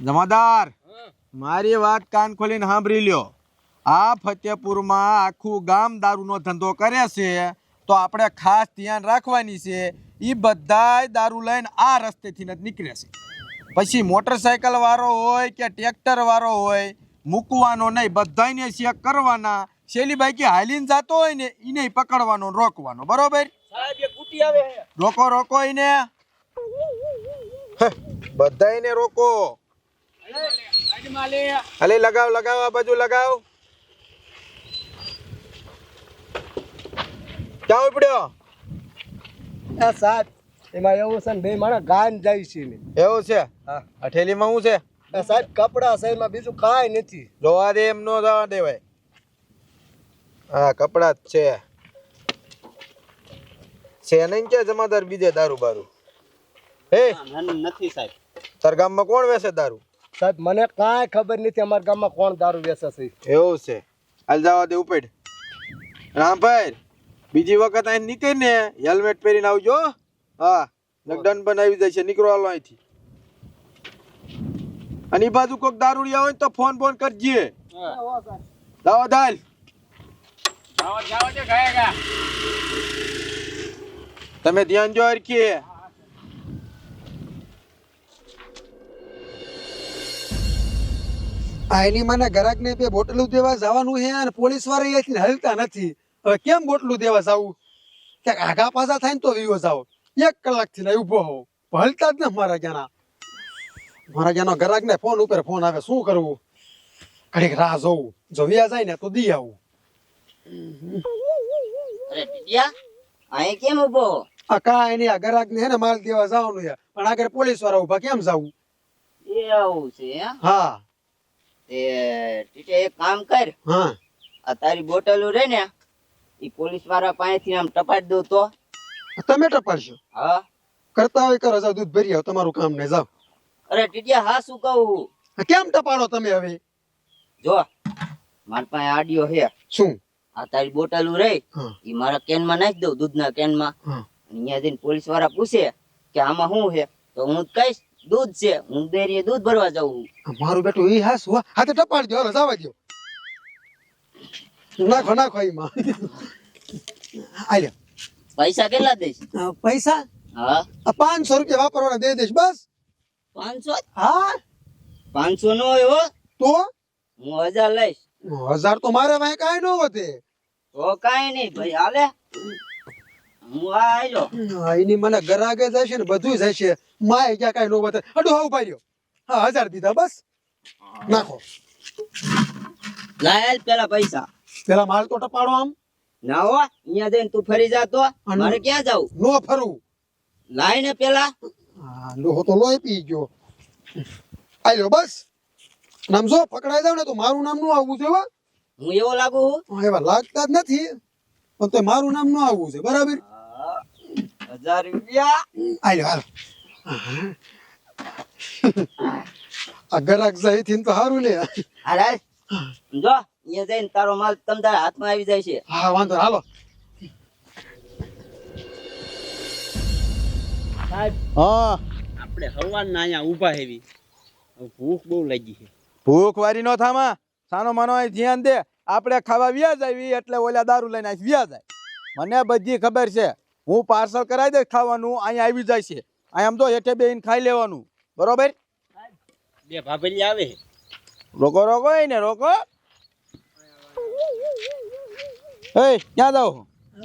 જમાદાર મારી વાત કાન ખોલીને સાંભળી લ્યો. આ ફતેપુરમાં આખું ગામ દારૂનો ધંધો કરે છે, તો આપણે ખાસ ધ્યાન રાખવાની છે. એ બધાય દારૂ લઈને આ રસ્તેથી જ નીકળે છે. પછી મોટરસાયકલ વાળો હોય કે ટ્રેક્ટર વાળો હોય, મૂકવાનો નહીં, બધાને ચેક કરવાના. શેલીભાઈ કે હાલીને જતો હોય ને એને પકડવાનો, રોકવાનો. બરોબર સાહેબ એ કુટી આવે છે. રોકો રોકો એને, બધાને રોકો. અલે લગાવ લગાવ, આ બાજુ લગાવ. ક્યાં ઉપડ્યો? સાહેબ એમાં એવું છે ને, બે માણસ ગાન જાય છે ને. એવું છે? હા. આ થેલીમાં શું છે? સાહેબ કપડા છે, એમાં બીજું કાંઈ નથી. જોવા દે, એમ નો જવા દેવાય. હા કપડા જ છે નહીં કે જમાદાર બીજે દારૂ બારૂ? હે નથી સાહેબ. તાર ગામમાં કોણ વેચે દારૂ? સાહેબ મને કાંઈ ખબર નથી અમારા ગામમાં કોણ દારૂ વેચે છે. એવું છે? હાલ જવા દે, ઉપેડ. રામભાઈ બીજી વખત અહીં નીકળ ને હેલ્મેટ પહેરીને આવજો. હા નકદન બનાવી જાય છે, નીકળો હાલો અહીંથી. અને એ બાજુ કોઈક દારૂડિયા હોય તો ફોન ફોન કરજે. દાવા દાલ તમે ધ્યાન જો હરખી. એની મને ગ્રાહક ને બે બોટલું દેવા જવાનું છે અને પોલીસ વાળા અહીંથી હલતા નથી. હવે કેમ બોટલું દેવા જવું? ક્યાંક આગા પાછા થાય ને તો વિવો જાવ. 1 કલાકથી ને ઉભો હોઉં, હલતા જ ને મારા જ્યાંના ગ્રાહક ને ફોન ઉપર ફોન આવે. શું કરવું? ઘડીક રાહ જોવું, જો વ્યા જાય ને તો દી આવું. અરે ટીટિયા અહીં કેમ ઉભો? આ કાંઈ નહીં, આ ગ્રાહક ને હે ને માલ દેવા જવાનું છે, પણ આગળ પોલીસ વાળા ઉભા, કેમ જવું? એ આવું છે હે? હા તે ટીટિયા એક કામ કર, હા આ તારી બોટલો રે ને ઈ પોલીસ વાળા પાસેથી આમ ટપાડી દઉં તો? તમે ટપાડશો? હા કરતા હોય કરો, જાવ દૂધ ભરી આવો, તમારું કામ ને જાવ. અરે ટીટિયા હા શું કહું? કેમ ટપાડો તમે? હવે જો મારી પાસે આડિયો હે. શું? આ તારી બોટલો રે હા. ઈ મારા કેનમાં નાખી દઉં, દૂધના કેનમાં. હા. અહીંયા જઈને પોલીસ વાળા પૂછે કે આમાં શું છે, તો હું કહીશ દૂધ છે, હું ડેરીએ દૂધ ભરવા જાઉં. મારું બેટું એ હાસ હાથે ટપાડ દો, હાલો જવા દો. નાખો નાખો એમાં. આલ્યો પૈસા કેટલા દઈશ? પૈસા હા 500 રૂપિયા વાપરવાના દે દઈશ બસ. 500? હા 500 નો હોય હો, તો હું 1000 લઈશ. 1000 તો મારે ભાઈ કાંઈ ન વધે. તો કાઈ નહીં ભાઈ, હાલે હું આ આયો. એની મને ગરાગે જાય છે ને બધું જાય છે. માય ક્યાં કાંઈ ન વધે. અડો હા ઉભા રહ્યો. હા 1000 દીધા બસ. નાખો. લાય પેલા પૈસા. પેલા માલ તો ટપાડો આમ. ના હો, અહીંયા જઈને તું ફરી જા તો મારે ક્યાં જાવું? નો ફરવું. લાય ને પેલા. હા લોહો તો લોહી પી ગયો. આલ્યો બસ. નામ જો પકડાઈ જાવ ને તો મારું નામ નું આવવું છે. હું એવો લાગુ છું? એવા લાગતા જ નથી, પણ તો મારું નામ ન આવવું છે. બરાબર? 1000 રૂપિયા. આલ્યો હાલ. આ ગરાક જાય થી તો સારું લે. હાલ જો અહીંયા જઈને તારો માલ તમ તારા હાથમાં આવી જાય છે. હા વાંધો નહીં, હાલો. સાહેબ હા આપણે હવાના અહીંયા ઊભા હેવી, ભૂખ બહુ લાગી છે. ભૂખ વારી નો થામા, સાનો માનો અહીં ધ્યાન દે. આપણે ખાવા વ્યા જાવી એટલે ઓલા દારૂ લઈને અહીં વ્યા જાય. મને બધી ખબર છે. હું પાર્સલ કરાવી દે ખાવાનું, અહીંયા આવી જાય છે. અહીં આમ તો હેઠે બેહીને ખાઈ લેવાનું. બરોબર? બે ભાભરી આવે છે. રોકો રોકો ને રોકો. એ ક્યાં જાવ?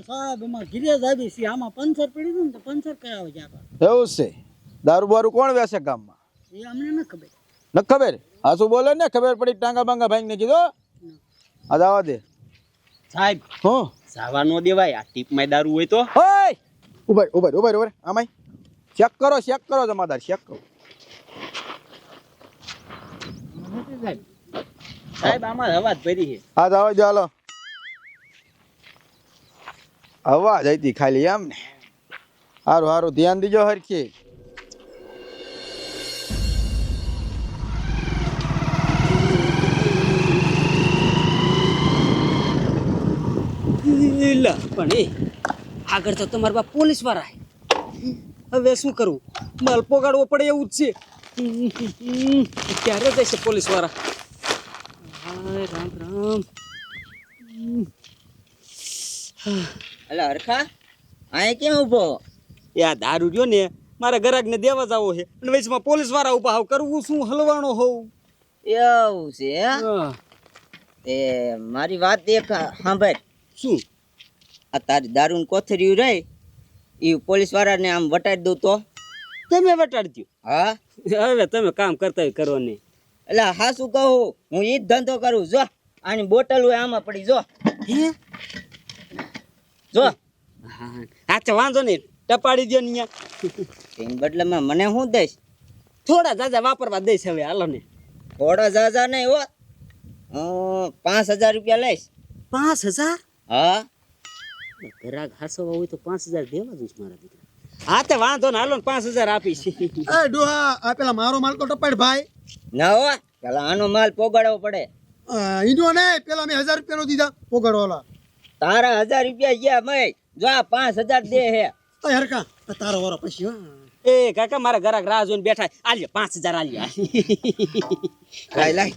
સાહેબ એમાં ઘીરે જ આવી છે, આમાં પંચર પડી ગયું ને તો પંચર કરાવે છે આપણે. એવું છે? દારૂ બારૂ કોણ વેચે ગામમાં? એ અમને ન ખબર. ન ખબર? હા શું બોલે ને, ખબર પડી ટાંગા બાંગા ભાઈ ને કીધો. આ જવા દે. સાહેબ હું સાવા નો દેવાય, આ ટીપમાં દારૂ હોય તો. ઓય ઉભર ઉભર ઉભર ઉભર. આમાય ચેક કરો જમાદાર, ચેક કરો. સાહેબ સાહેબ આમાં હવા જ ભરી છે. હા જવા દો, હાલો. અવાજ હતી ખાલી એમ ને. સારું સારું ધ્યાન દીજો હરખી. પણ એ આગળ તો તમારા બાપ પોલીસ વાળા, હવે શું કરવું? માલ પોગાડવો પડે એવું જ છે. ક્યારે જશે પોલીસ વાળા? હાય રામ રામ. અલા હરખા આય કેમ ઊભો? એ આ દારૂ રહ્યો ને મારા ગ્રાહકને દેવા જાવો છે અને વચમાં પોલીસ વાળા ઉભા હાવ કરવું શું હલવાણો હોવ. એવું છે હે? હા. એ મારી વાત એક સાંભળ. શું? આ તારી દારૂની કોથળીઓ રહી એ પોલીસ વાળાને આમ વટાડી દઉં તો? તમે વટાડજો. હા હવે તમે કામ કરતા હોય કરો નહીં. એટલે હા શું કહું, હું ઈ જ ધંધો કરું. જો આની બોટલ હોય આમાં પડી, જો હે? જો હા તો વાંધો નહીં, ટપાડી દો ને અહીંયા. એની બદલામાં મને શું દઈશ? થોડા જાજા વાપરવા દઈશ હવે, હાલો ને. થોડા જાજા નહીં હો, 5,000 રૂપિયા લઈશ. 5,000? હા ગ્રાહક હાસવા હોય તો 5,000 દેવા દઈશ મારા દીકરા. હા તે વાંધો ને, હાલો ને 5,000 આપીશ. એ ડોહા આ પેલા મારો માલ તો ટપાડ ભાઈ. ના હો, પેલા આનો માલ પોગાડવો પડે. ઈનો ને પેલા મેં 1,000 રૂપિયાનો દીધા પોગાડવાલા. તારા 1,000 રૂપિયા ગયા મય, જો આ 5,000 દે હે. એ હરકા આ તારો વારો પછી હો. એ કાકા મારા ગ્રાહક રાહ જોઈને બેઠા, આલ્યો 5,000 આલ્યો. લાય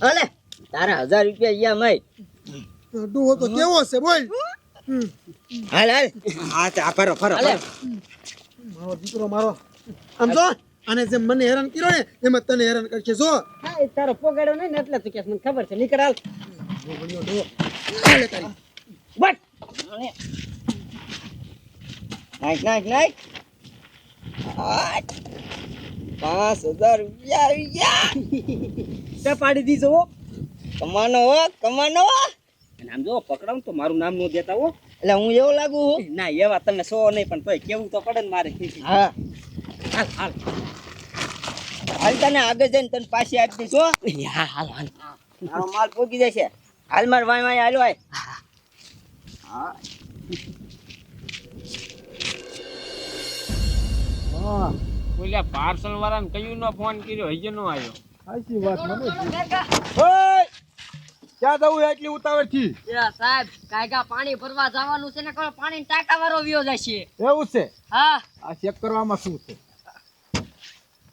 અલે તારા 1,000 રૂપિયા ગયા મય. ડોહો તો કેવો છે બોલ. હાલ હાલ. હા તે આ ફરો ફરો. મારો દીકરો મારો આમ જો, અને જેમ મને હેરાન કર્યો ને એમ જ તને હેરાન કરશે. જો હા એ તારો પોગાડ્યો નહીં ને એટલે તું કે મને ખબર છે. નીકળ હાલ. હાલે તારી બટ નાખ નાખ નાખ. 5,000 રૂપિયા આવી ગયા. ટપાડી દીધો હો. કમાનો હો, કમાનો. અને આમ જો પકડાવું તો મારું નામ નો દેતા હો. એટલે હું એવું લાગુ છું? ના એવા તમે સો નહીં, પણ તોય કેવું તો પડે ને મારે. હા હાલ હાલ. હાલ તને આગળ જઈને તને પાછી આપી દઈશ હો. હા હાલ હાલ. મારો માલ પોગી જશે. હાલ માર વાય વાય હાલો આય. હા ઓલા પાર્સલ વાળાને કયું નો ફોન કર્યો હજી નો આવ્યો. સાચી વાત મને. ઓય ક્યાં જવું એટલી ઉતાવળ થી? સાહેબ કાયગા પાણી ભરવા જવાનું છે ને કોઈ પાણી ટાંકા વાળો વ્યો જશે. એવું છે? હા આ ચેક કરવામાં શું છે?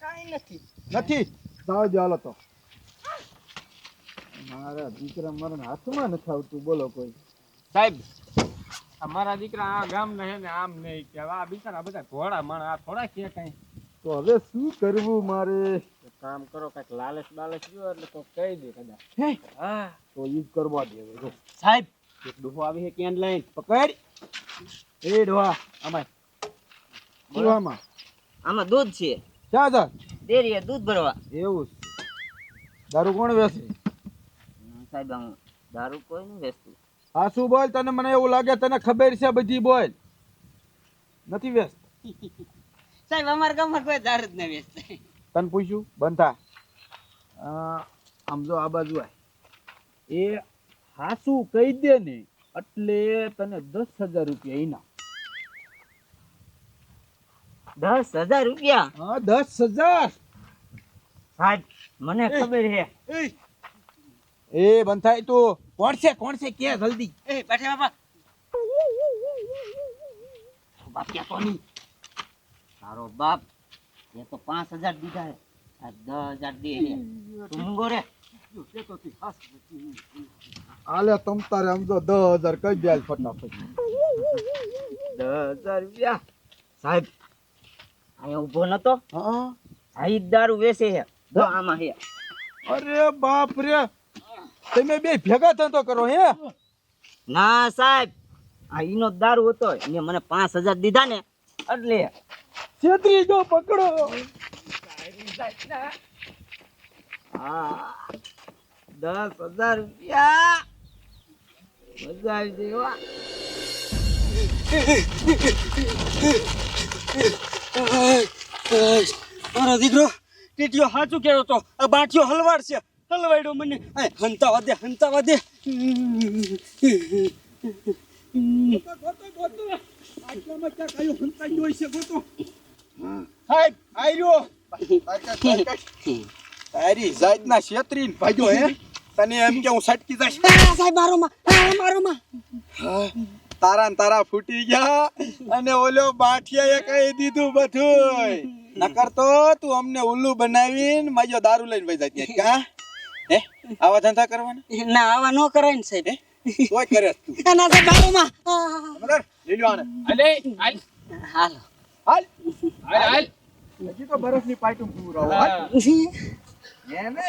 કાઈ નથી. નથી જાવ જો હાલો તો. મારા દીકરા મારા હાથમાં નથી આવતું, બોલો કોઈ. સાહેબ અમારા દીકરા આ ગામ ને હે ને આમ નહીં કે આ બિચારા બધા ઘોડા માણા આ થોડા કે કઈ. તો હવે શું કરવું મારે? કામ કરો કઈક લાલચ બાલચ રહ્યો એટલે તો કહી દે કદાચ. હા તો ઈ જ કરવા દેવે. જો સાહેબ એક ડોહો આવી છે કેન લઈને. પકડ એ ડોહા આમાં જીવામાં આમાં દૂધ છે, ક્યાં જા? ડેરીએ દૂધ ભરવા. એવું છે? દારૂ કોણ વેચે? સાહેબ આમ દારૂ કોઈ નહીં વેચતું. હા શું બોલ, તને મને એવું લાગે તને ખબર છે બધી, બોલ. નથી વેચ? સાહેબ અમારા ગામમાં કોઈ દારૂ જ ન વેચતા. તને પૂછ્યું બનતા આમ જો આ બાજુ આય. એ હાસું કહી દે ને એટલે તને 10,000 રૂપિયા ઇનામ. 10,000 રૂપિયા? હા 10,000. સાહેબ મને ખબર છે. એ બંધાય તું કોણ છે કે જલ્દી. એ બેઠે બાપા. બાપ ક્યાં તો નહીં. તારો બાપ એ તો 5,000 દીધા હે, આ 10,000 દે હે. તું મૂંગો રે. આલે તમ તારે આમ જો 10,000 કહી દે હાલ ફટાફટ. 10,000 રૂપિયા? સાહેબ અહીંયા ઊભો નતો, હા સાહેબ દારૂ વેચે છે. જો આમાં હે. અરે બાપ રે, તમે બે ભેગા ધંધો કરો હે? ના સાહેબ આ ઈનો દારૂ હતો, એને મને 5,000 દીધા ને એટલે. છેતરી જો પકડો. હા 10,000 રૂપિયા મજા આવી ગઈ હો. મારો દીકરો ટીટીઓ સાચું કહેતો તો, આ બાટીઓ હલવાડ છે. હલવાડ્યો મને. હંતાવા દે હંતાવા દે. સાહેબ આયરો. તારી જાતના છેતરીને ભાગ્યો હે. તને એમ કે હું સટકી જઈશ? સાહેબ મારો માં, મારો માં. તારા ને તારા ફૂટી ગયા અને ઓલો બાઠિયાએ કહી દીધું બધું. નકર તો તું અમને ઉલ્લુ બનાવીને માજો દારૂ લઈને વઈ જાય ત્યાં કા હે આવા ધંધા કરવાના ના આવા ન કરાય ને સાહેબ તોય કરે તું ના સાહેબ બારોમાં સમજ્યો? લઈ લ્યો આને અલે હાલ હાલો હાલ હાલ હાલ હજી તો બરફની પાઇટું પૂરો હાલ હા. એને